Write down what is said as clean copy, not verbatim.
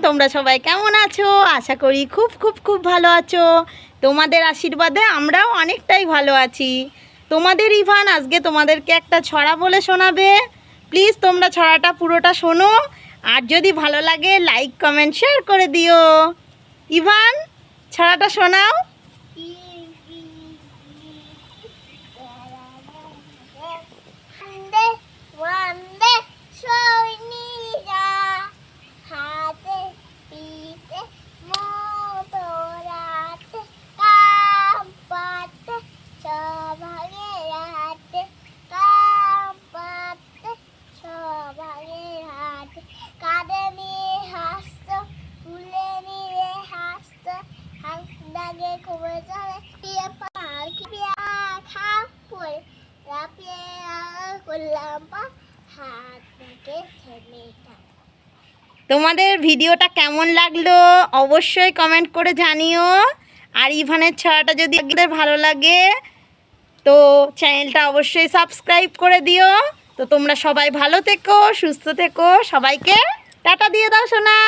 তোমরা সবাই কেমন আছো? আশা করি খুব খুব খুব ভালো আছো। তোমাদের আশীর্বাদে আমরাও অনেকটাই ভালো আছি। তোমাদের ইভান আজকে তোমাদেরকে একটা ছড়া বলে শোনাবে। প্লিজ তোমরা ছড়াটা পুরোটা শোনো, আর যদি ভালো লাগে লাইক কমেন্ট শেয়ার করে দিও। ইভান, ছড়াটা শোনাও। তোমাদের ভিডিওটা কেমন লাগলো অবশ্যই কমেন্ট করে জানিও। আর ইভানের ছড়াটা যদি আপনাদের ভালো লাগে তো চ্যানেলটা অবশ্যই সাবস্ক্রাইব করে দিও। তো তোমরা সবাই ভালো থেকো, সুস্থ থেকো, সবাইকে টাটা দিয়ে দাও সোনা।